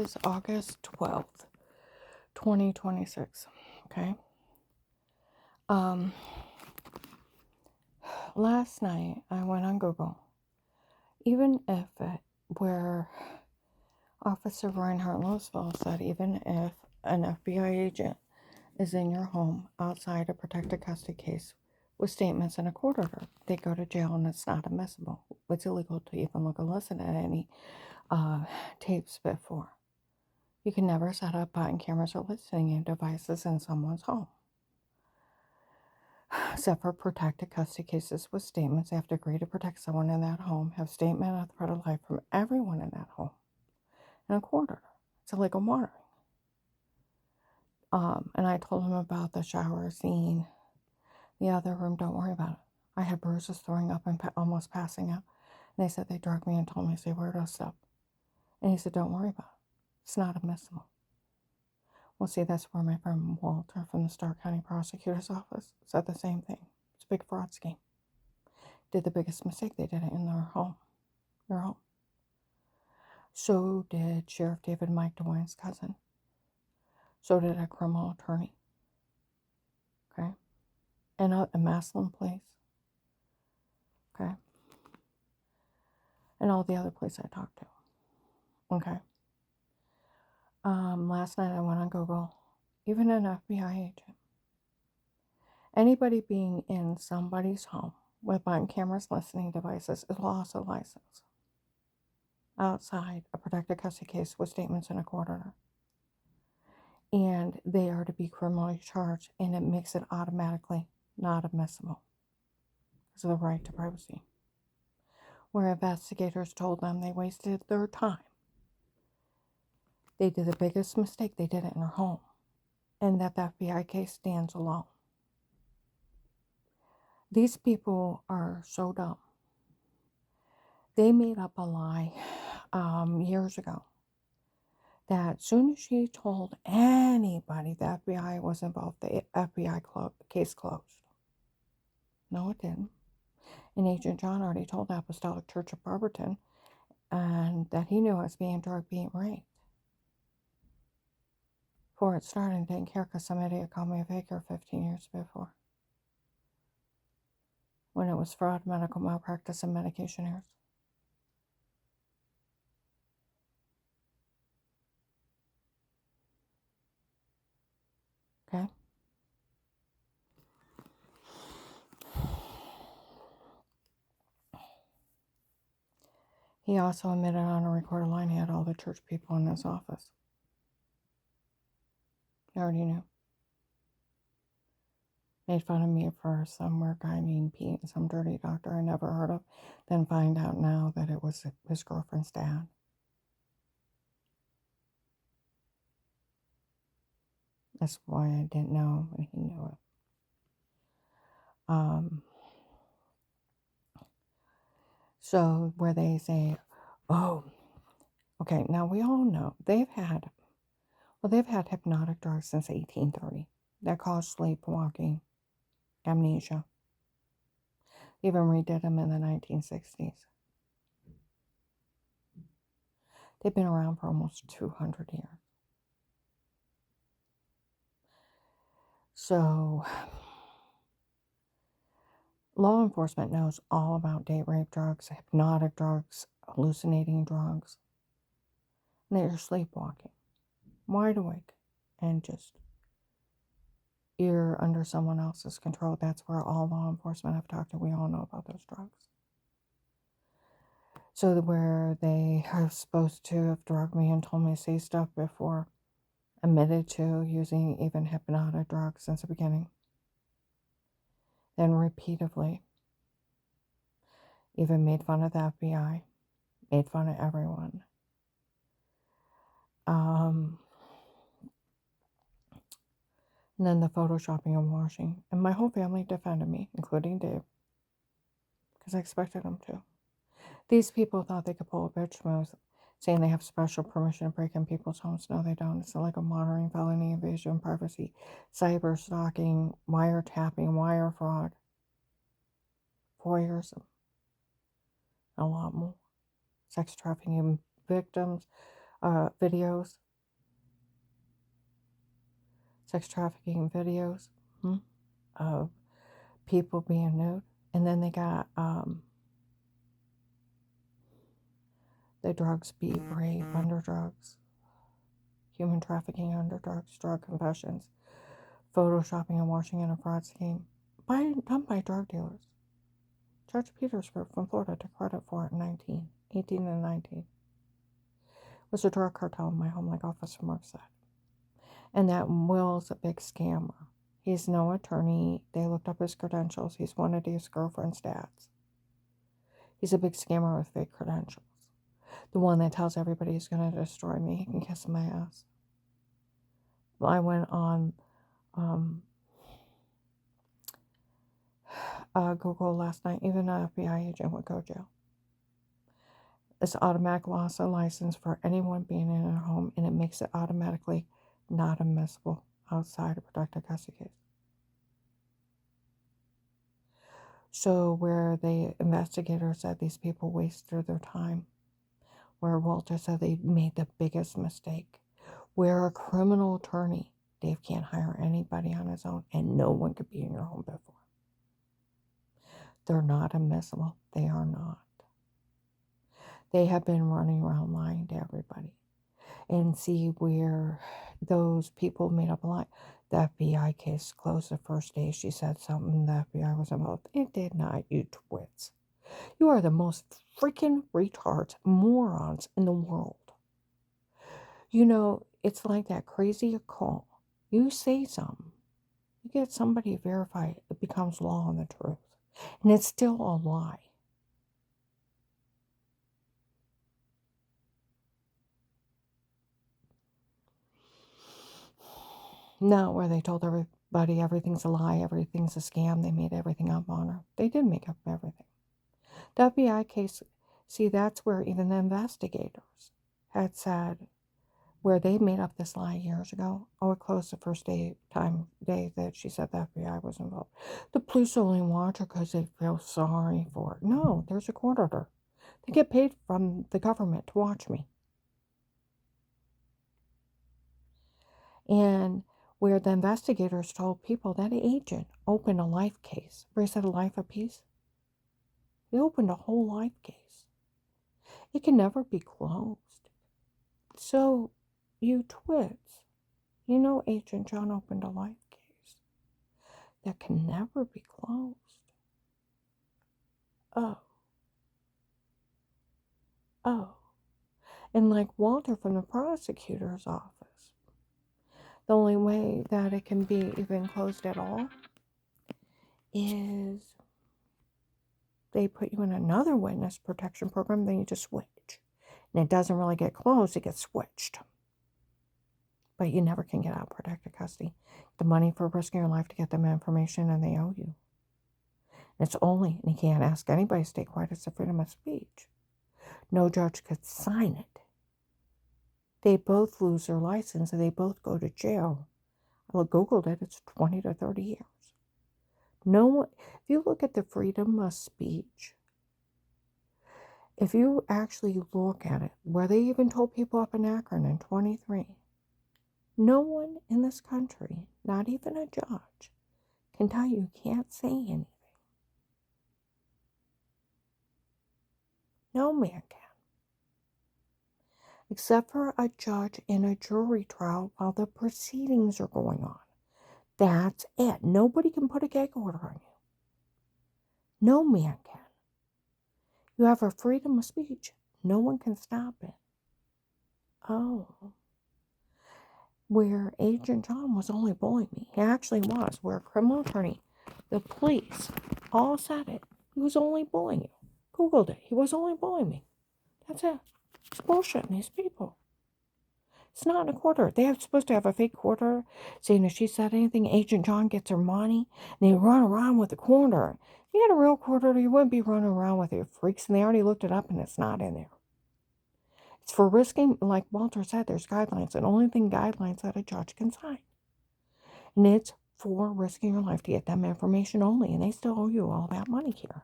is August 12th, 2026. Okay. Um, Last night I went on Google. Even if where Officer Reinhard Losville said, even if an FBI agent is in your home outside a protected custody case with statements and a court order, they go to jail and it's not admissible. It's illegal to even look and listen at any tapes before. You can never set up button cameras or listening devices in someone's home. Except for protected custody cases with statements, they have to agree to protect someone in that home, have statement of threat of life from everyone in that home, and a court order. It's illegal monitoring. And I told him about the shower scene. The other room, don't worry about it. I had bruises, throwing up, and almost passing out. And they said they drugged me and told me, say, where to stop. And he said, don't worry about it. It's not admissible. Well, see, that's where my friend Walter from the Stark County Prosecutor's Office said the same thing. It's a big fraud scheme. Did the biggest mistake. They did it in their home. So did Sheriff David Mike DeWine's cousin. So did a criminal attorney. Okay. And a Maslin place. Okay. And all the other places I talked to. Okay. Last night I went on Google. Even an FBI agent. Anybody being in somebody's home with button cameras, listening devices is loss of license. Outside a protected custody case with statements in a court order. And they are to be criminally charged, and it makes it automatically not admissible because of the right to privacy. Where investigators told them they wasted their time. They did the biggest mistake. They did it in their home. And that the FBI case stands alone. These people are so dumb. They made up a lie years ago that as soon as she told anybody the FBI was involved, the FBI case closed. No, it didn't. And Agent John already told the Apostolic Church of Barberton and that he knew I was being drugged, being raped. Before it started, and didn't care because somebody had called me a faker 15 years before. When it was fraud, medical malpractice, and medication errors. Okay? He also admitted on a recorded line he had all the church people in his office. He already knew. Made fun of me for some weird guy named Pete and some dirty doctor I never heard of. Then find out now that it was his girlfriend's dad. That's why I didn't know, and he knew it. So where they say, oh, okay, now we all know they've had hypnotic drugs since 1830 that cause sleepwalking, amnesia. Even redid them in the 1960s. They've been around for almost 200 years. So, law enforcement knows all about date rape drugs, hypnotic drugs, hallucinating drugs. And they're sleepwalking, wide awake, and just you're under someone else's control. That's where all law enforcement I've talked to, we all know about those drugs. So where they are supposed to have drugged me and told me to say stuff before, admitted to using even hypnotic drugs since the beginning. Then repeatedly, even made fun of the FBI, made fun of everyone. And then the photoshopping and washing. And my whole family defended me, including Dave, because I expected them to. These people thought they could pull a bitch move, saying they have special permission to break in people's homes. No, they don't. It's illegal monitoring, felony invasion of privacy, cyber stalking, wiretapping, wire fraud, voyeurism, a lot more. Sex trafficking victims, videos, sex trafficking videos of people being nude. And then they got the drugs, be brave under drugs, human trafficking under drugs, drug confessions, photoshopping and washing in a fraud scheme done by drug dealers. Judge Petersburg from Florida took credit for it in 18 and 19. It was a drug cartel in my home, like Officer Mark said. And that Will's a big scammer. He's no attorney. They looked up his credentials. He's one of his girlfriend's dads. He's a big scammer with fake credentials. The one that tells everybody he's going to destroy me. He can kiss my ass. Well, I went on Google last night. Even an FBI agent would go to jail. It's automatic loss of license for anyone being in a home, and it makes it automatically not admissible outside a protected custody case. So where the investigator said these people wasted their time, where Walter said they made the biggest mistake, where a criminal attorney, Dave can't hire anybody on his own, and no one could be in your home before. They're not admissible. They are not. They have been running around lying to everybody. And see where those people made up a lie. The FBI case closed the first day. She said something the FBI was involved. It did not, you twits. You are the most freaking retards, morons in the world. You know, it's like that crazy call. You say something. You get somebody to verify it. It becomes law and the truth. And it's still a lie. Not where they told everybody everything's a lie, everything's a scam. They made everything up on her. They did make up everything. The FBI case, see, that's where even the investigators had said, where they made up this lie years ago. Oh, it closed the first day that she said the FBI was involved. The police only watch her because they feel sorry for her. No, there's a court order. They get paid from the government to watch me. And where the investigators told people that agent opened a life case. Where he said a life of peace. He opened a whole life case. It can never be closed. So, you twits, you know Agent John opened a life case that can never be closed. Oh. And like Walter from the prosecutor's office, the only way that it can be even closed at all is they put you in another witness protection program, then you just switch. And it doesn't really get closed, it gets switched. But you never can get out of protected custody. The money for risking your life to get them information, and they owe you. And it's only, and you can't ask anybody to stay quiet, it's the freedom of speech. No judge could sign it. They both lose their license and they both go to jail. I Googled it, it's 20 to 30 years. No one, if you look at the freedom of speech, if you actually look at it, where they even told people up in Akron in 23, no one in this country, not even a judge, can tell you can't say anything. No man can. Except for a judge in a jury trial while the proceedings are going on. That's it. Nobody can put a gag order on you. No man can. You have a freedom of speech. No one can stop it. Oh. Where Agent John was only bullying me. He actually was. Where a criminal attorney, the police, all said it. He was only bullying you. Googled it. He was only bullying me. That's it. It's bullshitting these people. It's not in a quarter. They're supposed to have a fake quarter saying if she said anything, Agent John gets her money. And they run around with the quarter. If you had a real quarter, you wouldn't be running around with your freaks. And they already looked it up and it's not in there. It's for risking, like Walter said, there's guidelines. And only thing guidelines that a judge can sign. And it's for risking your life to get them information only. And they still owe you all that money here.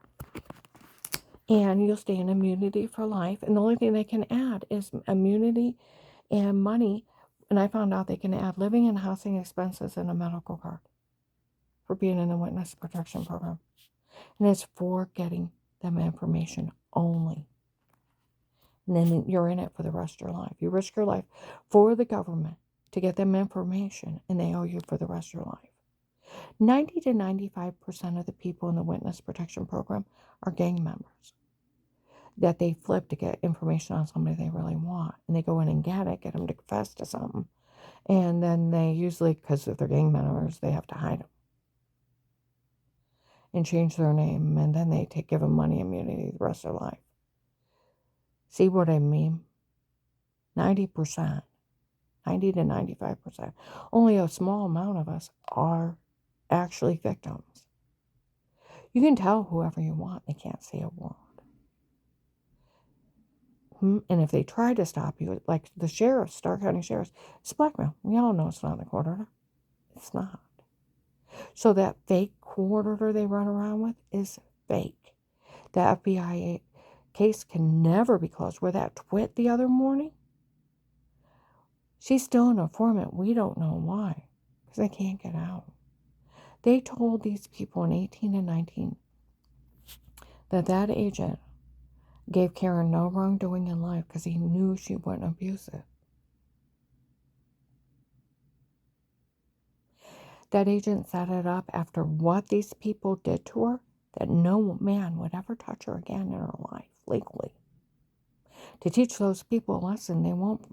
And you'll stay in immunity for life. And the only thing they can add is immunity and money. And I found out they can add living and housing expenses in a medical card for being in the witness protection program. And it's for getting them information only. And then you're in it for the rest of your life. You risk your life for the government to get them information, and they owe you for the rest of your life. 90 to 95% of the people in the witness protection program are gang members that they flip to get information on somebody they really want. And they go in and get them to confess to something. And then they usually, because if they're gang members, they have to hide them and change their name. And then they give them money immunity the rest of their life. See what I mean? 90%, 90 to 95%. Only a small amount of us are actually victims. You can tell whoever you want, they can't say a word. And if they try to stop you, like the sheriffs, Stark County sheriffs, it's blackmail. We all know it's not a court order. It's not. So that fake court order they run around with is fake. The FBI case can never be closed. Where that twit the other morning, she's still an informant. We don't know why, because they can't get out. They told these people in 18 and 19 that agent gave Karen no wrongdoing in life because he knew she wouldn't abuse it. That agent set it up after what these people did to her, that no man would ever touch her again in her life legally. To teach those people a lesson, they won't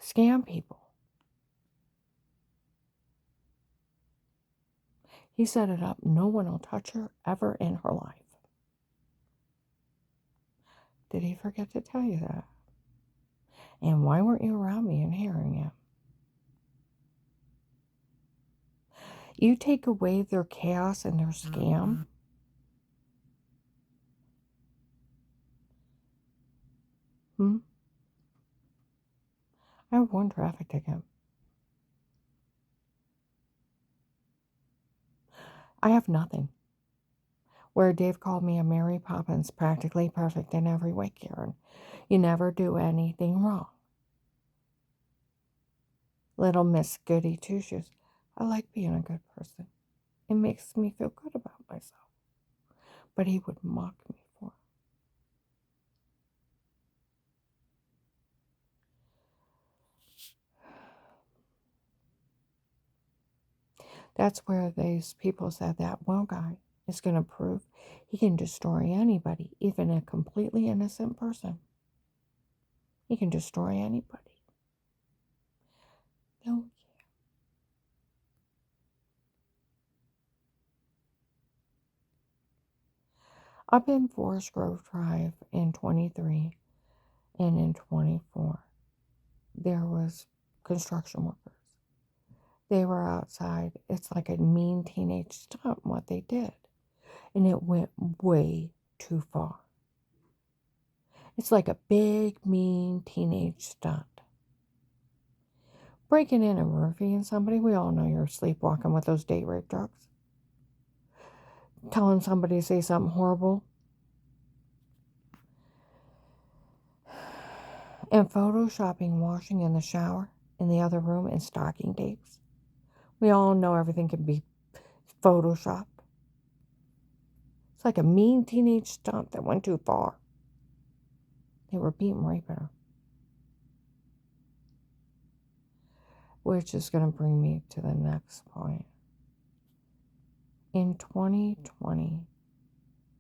scam people. He set it up. No one will touch her ever in her life. Did he forget to tell you that? And why weren't you around me and hearing it? You take away their chaos and their scam. I have one traffic ticket. I have nothing. Where Dave called me a Mary Poppins, practically perfect in every way, Karen. You never do anything wrong. Little Miss Goody Two-Shoes. I like being a good person. It makes me feel good about myself. But he would mock me for it. That's where these people said that one guy is going to prove he can destroy anybody, even a completely innocent person. He can destroy anybody. No, up in Forest Grove Drive in 23 and in 24, there was construction workers. They were outside. It's like a mean teenage stunt, what they did. And it went way too far. It's like a big, mean teenage stunt. Breaking in and roofing somebody, we all know you're sleepwalking with those date rape drugs. Telling somebody to say something horrible. And photoshopping washing in the shower in the other room and stocking tapes. We all know everything can be photoshopped. It's like a mean teenage stunt that went too far. They were beating raping her. Which is going to bring me to the next point. In 2020,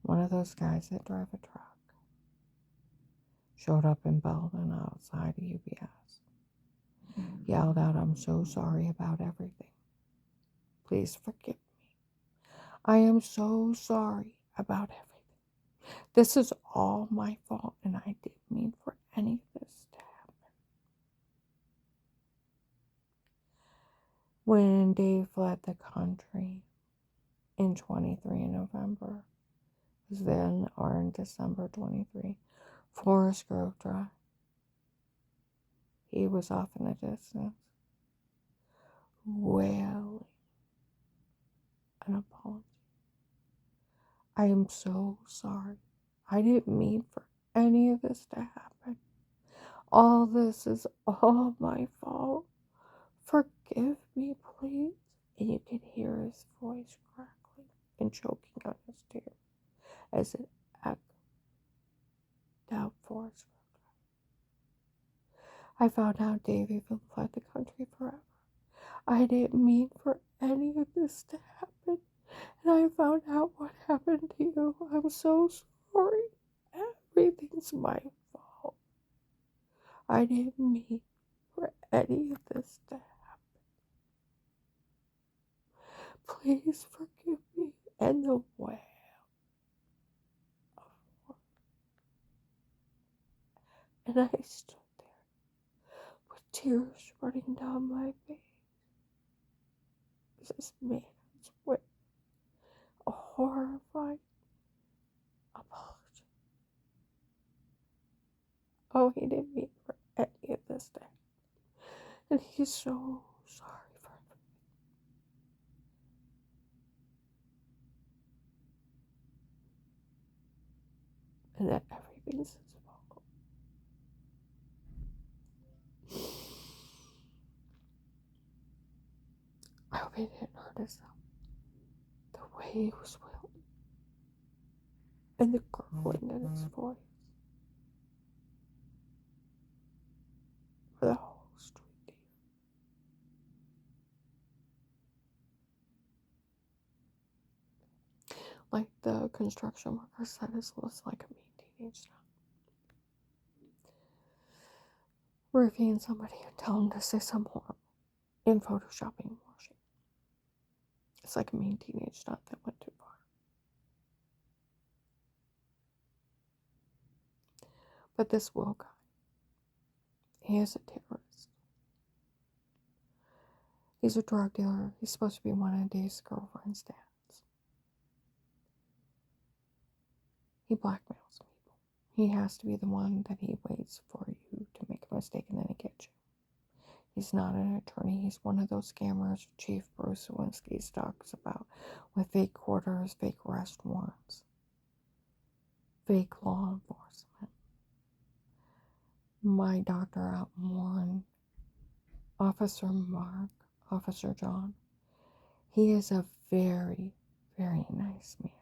one of those guys that drive a truck showed up in Belden outside of UPS. Yelled out, "I'm so sorry about everything. Please forgive me. I am so sorry about everything. This is all my fault, and I didn't mean for any of this to happen." When Dave fled the country in 23 in November, was then or in December 23, Forest Grove Drive. He was off in the distance, wailing an apology. "I am so sorry. I didn't mean for any of this to happen. All this is all my fault. Forgive me, please. And you can hear his voice crackling and choking on his tears as it echoed down Forest Road. I found out Davy had fled the country forever. I didn't mean for any of this to happen, and I found out what happened to you. I'm so sorry. Everything's my fault. I didn't mean for any of this to happen. Please forgive me. And the wail of horror. And I stood there with tears running down my face. This man's with a horrified apology. Oh, he didn't mean for any of this to happen. And he's so sorry for everything. And that everything's his fault. I hope he didn't hurt himself. The way he was wailing and the gurgling in his voice for the whole street to hear. Like the construction worker said, this was like a mean teenage son. Reviewing somebody and tell him to say some horrible in photoshopping and washing. It's like a mean teenage stunt that went too far. But this Will guy, he is a terrorist. He's a drug dealer. He's supposed to be one of Dave's girlfriend's dads. He blackmails people. He has to be the one that he waits for you to make a mistake and then he gets you. He's not an attorney. He's one of those scammers Chief Bruce Lewinsky talks about with fake quarters, fake arrest warrants, fake law enforcement. My doctor out in Warren, Officer Mark, Officer John, he is a very, very nice man.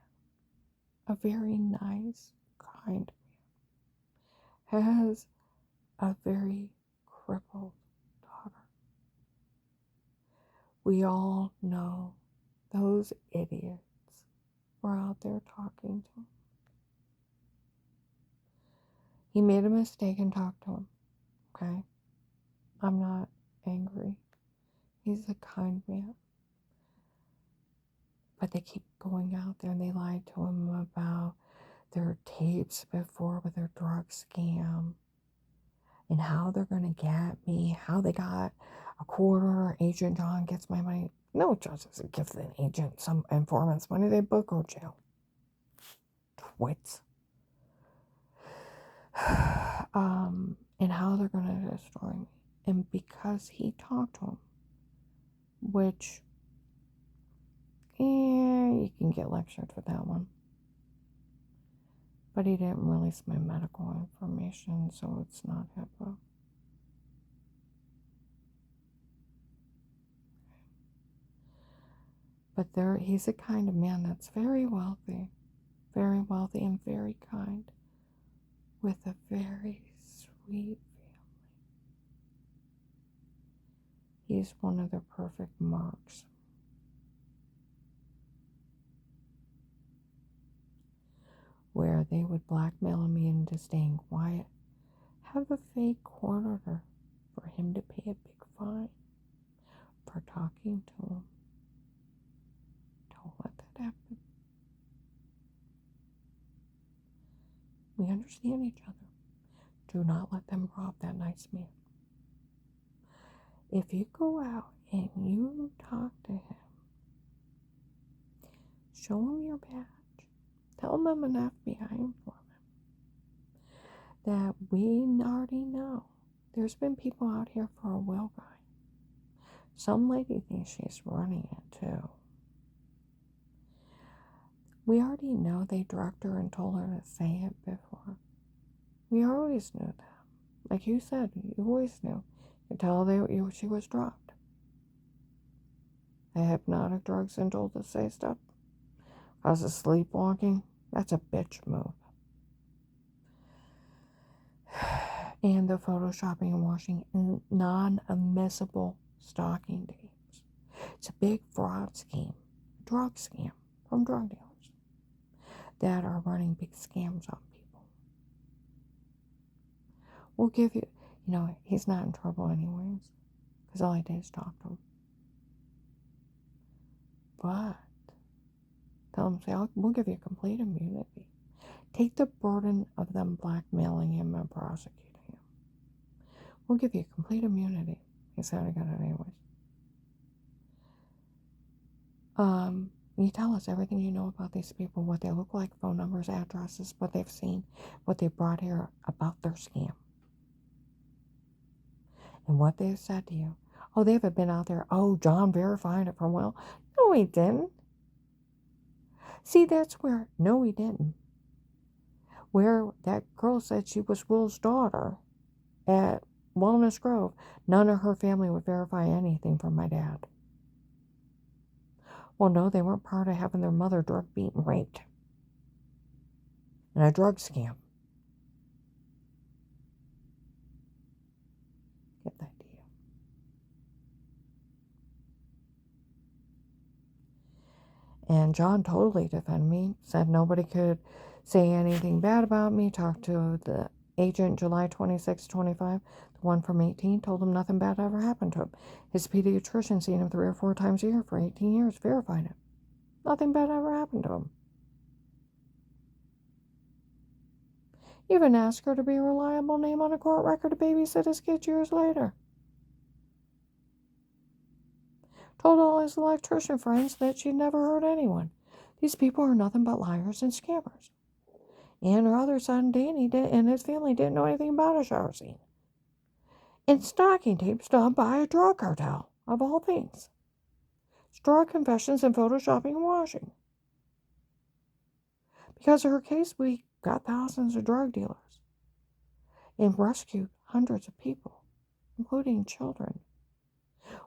A very nice, kind man. Has a very crippled daughter. We all know those idiots were out there talking to him. He made a mistake and talked to him, okay? I'm not angry. He's a kind man. But they keep going out there and they lied to him about their tapes before with their drug scam and how they're going to get me, how they got a quarter, Agent John gets my money. No judge doesn't give an agent some informant's money, they both go to jail. Twits. And how they're going to destroy me. And because he talked to him, which, you can get lectured for that one. But he didn't release my medical information, so it's not HIPAA. But he's a kind of man that's very wealthy and very kind, with a very sweet family. He's one of the perfect marks. Where they would blackmail me into staying quiet, have a fake court order for him to pay a big fine for talking to him. Don't let that happen. We understand each other. Do not let them rob that nice man. If you go out and you talk to him, show him your badge. Tell him I'm an FBI informant. That we already know. There's been people out here for a Will guy. Some lady thinks she's running it too. We already know they drugged her and told her to say it before. We always knew that. Like you said, you always knew. You could tell she was drugged. The hypnotic drugs and told to say stuff. Causes sleepwalking. That's a bitch move. And the photoshopping and washing in non-admissible stalking tapes. It's a big fraud scheme, drug scam from drug dealers that are running big scams on people. We'll give you, he's not in trouble anyways, because all I did is talk to him. But tell him, we'll give you complete immunity. Take the burden of them blackmailing him and prosecuting him. We'll give you complete immunity. He said I got it anyways. You tell us everything you know about these people, what they look like, phone numbers, addresses, what they've seen, what they brought here about their scam. And what they've said to you. Oh, they haven't been out there. Oh, John verified it from Will. No, he didn't. See, that's where, no, he didn't. Where that girl said she was Will's daughter at Wellness Grove, none of her family would verify anything from my dad. Well, no, they weren't part of having their mother drug beaten, raped. And a drug scam. Get the idea. And John totally defended me, said nobody could say anything bad about me, talked to the agent July 26, 25, the one from 18, told him nothing bad ever happened to him. His pediatrician seen him 3 or 4 times a year for 18 years, verified it. Nothing bad ever happened to him. Even asked her to be a reliable name on a court record to babysit his kids years later. Told all his electrician friends that she'd never hurt anyone. These people are nothing but liars and scammers. And her other son, Danny, and his family didn't know anything about a shower scene. And stocking tapes done by a drug cartel, of all things. Straw confessions and photoshopping and washing. Because of her case, we got thousands of drug dealers and rescued hundreds of people, including children.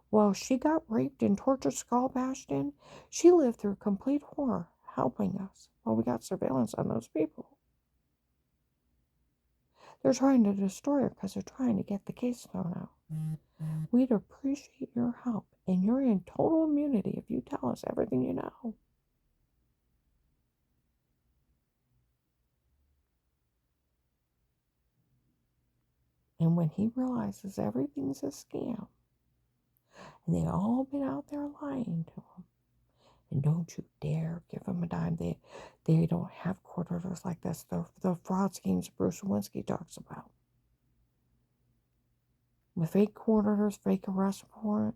While she got raped and tortured, skull bashed in, she lived through complete horror, helping us while we got surveillance on those people. They're trying to destroy her because they're trying to get the case thrown out. We'd appreciate your help, and you're in total immunity if you tell us everything you know. And when he realizes everything's a scam, and they all been out there lying to him, and don't you dare give them a dime. They don't have court orders like this. The fraud schemes Bruce Lewinsky talks about. With fake court orders, fake arrest warrant,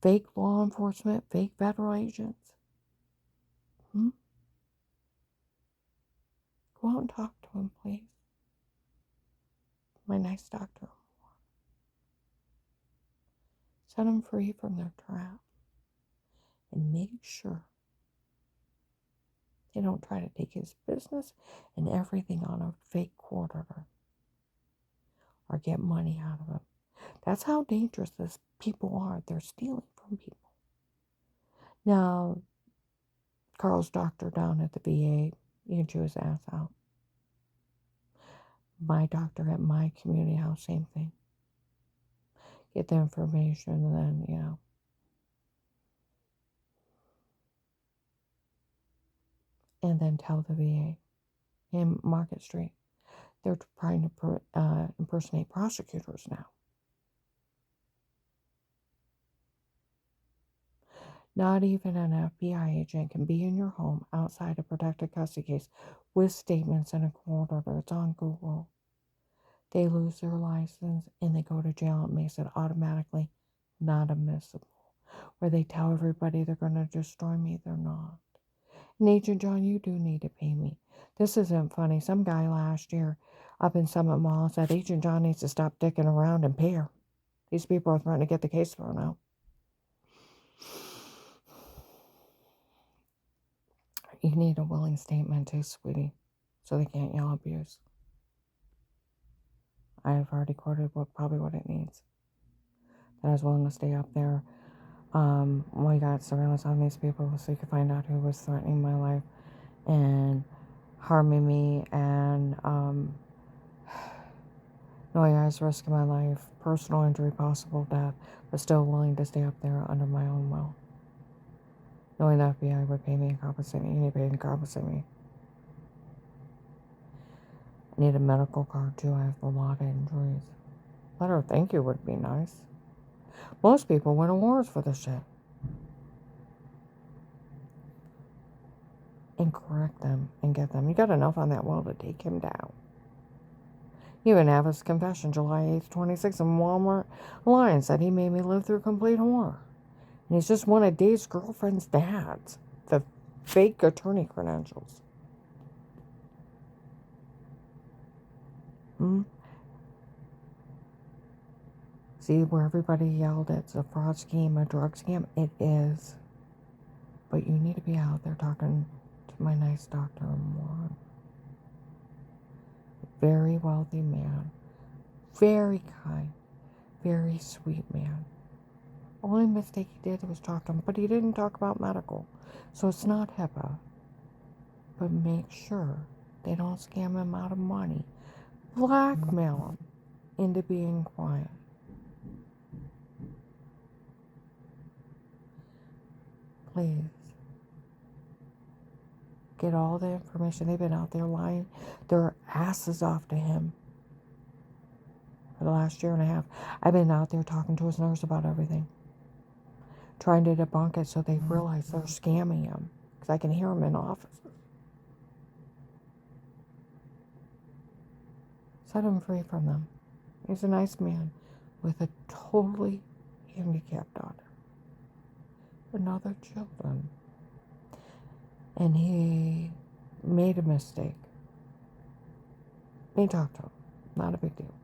fake law enforcement, fake federal agents. Go out and talk to him, please. My nice doctor. Set them free from their trap. And make sure they don't try to take his business and everything on a fake court order. Or get money out of him. That's how dangerous these people are. They're stealing from people. Now, Carl's doctor down at the VA, you can chew his ass out. My doctor at my community house, same thing. Get the information and then, and then tell the VA in Market Street. They're trying to impersonate prosecutors now. Not even an FBI agent can be in your home outside a protected custody case with statements and a court order. It's on Google. They lose their license and they go to jail. It makes it automatically not admissible. Where they tell everybody they're going to destroy me, they're not. And Agent John, you do need to pay me. This isn't funny. Some guy last year up in Summit Mall said Agent John needs to stop dicking around and pay her. These people are threatening to get the case thrown out. You need a willing statement too, sweetie, so they can't yell abuse. I've already quoted probably what it needs. That I was willing to stay up there. We got surveillance on these people so you could find out who was threatening my life and harming me and knowing I was risking my life, personal injury, possible death, but still willing to stay up there under my own will. Knowing the FBI would pay me and compensate me, anybody and compensate me. I need a medical card too. I have a lot of injuries. Letter of thank you would be nice. Most people win awards for this shit. And correct them and get them. You got enough on that will to take him down. He even have his confession July 8th, 26 in Walmart line said he made me live through complete horror. And he's just one of Dave's girlfriend's dads. The fake attorney credentials. See, where everybody yelled it's a fraud scheme, a drug scam, it is. But you need to be out there talking to my nice doctor more. Very wealthy man. Very kind. Very sweet man. Only mistake he did was talk to him, but he didn't talk about medical. So it's not HIPAA. But make sure they don't scam him out of money. Blackmail him into being quiet. Please. Get all the information. They've been out there lying their asses off to him for the last year and a half. I've been out there talking to his nurse about everything. Trying to debunk it so they realize they're scamming him. Because I can hear him in offices. Set him free from them. He's a nice man with a totally handicapped daughter. And other children. And he made a mistake. He talked to him. Not a big deal.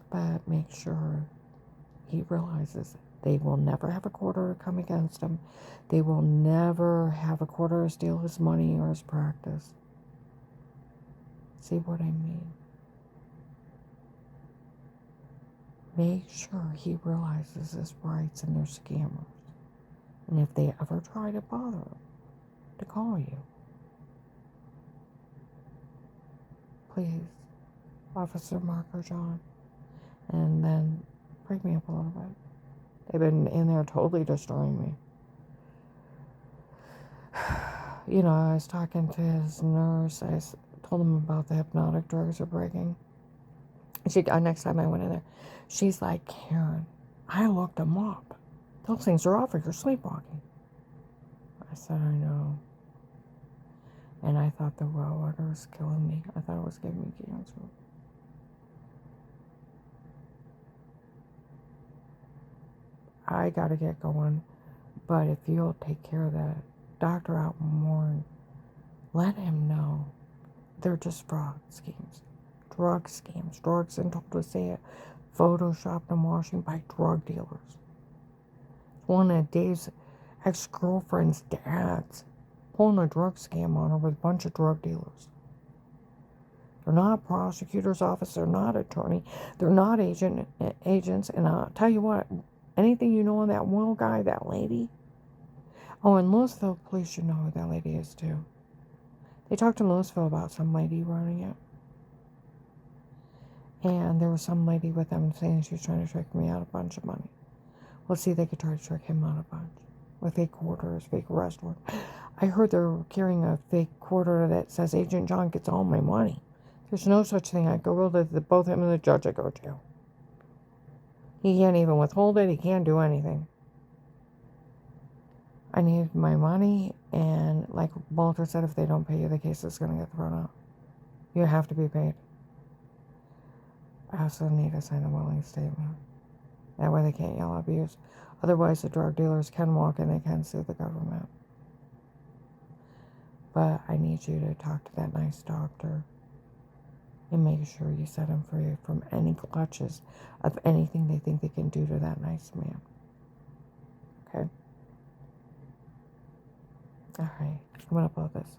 But make sure he realizes they will never have a court order come against him. They will never have a court order steal his money or his practice. See what I mean? Make sure he realizes his rights and they're scammers. And if they ever try to bother him, to call you, please, Officer Marker John, and then break me up a little bit. They've been in there totally destroying me. You know, I was talking to his nurse. I told him about the hypnotic drugs are breaking. Next time I went in there, she's like, Karen, I looked them up. Those things are off if you're sleepwalking. I said, I know. And I thought the well water was killing me. I thought it was giving me cancer. I got to get going. But if you'll take care of that doctor out more, let him know they're just fraud schemes. Drug scams. Drugs, and told to say it, photoshopped and washing by drug dealers. One of Dave's ex-girlfriend's dads pulling a drug scam on her with a bunch of drug dealers. They're not prosecutor's office. They're not attorney. They're not agents. And I'll tell you what, anything you know on that Will guy, that lady. Oh, and Louisville police should know who that lady is too. They talked to Louisville about some lady running it. And there was some lady with them saying she was trying to trick me out a bunch of money. Let's see if they could try to trick him out a bunch. With fake quarters, fake arrest warrant. I heard they're carrying a fake quarter that says Agent John gets all my money. There's no such thing. I go to both him and the judge I go to. He can't even withhold it. He can't do anything. I need my money, and like Walter said, if they don't pay you, the case is going to get thrown out. You have to be paid. I also need to sign a willing statement. That way they can't yell abuse. Otherwise, the drug dealers can walk and they can sue the government. But I need you to talk to that nice doctor and make sure you set him free from any clutches of anything they think they can do to that nice man. Okay? All right. I'm going to upload this.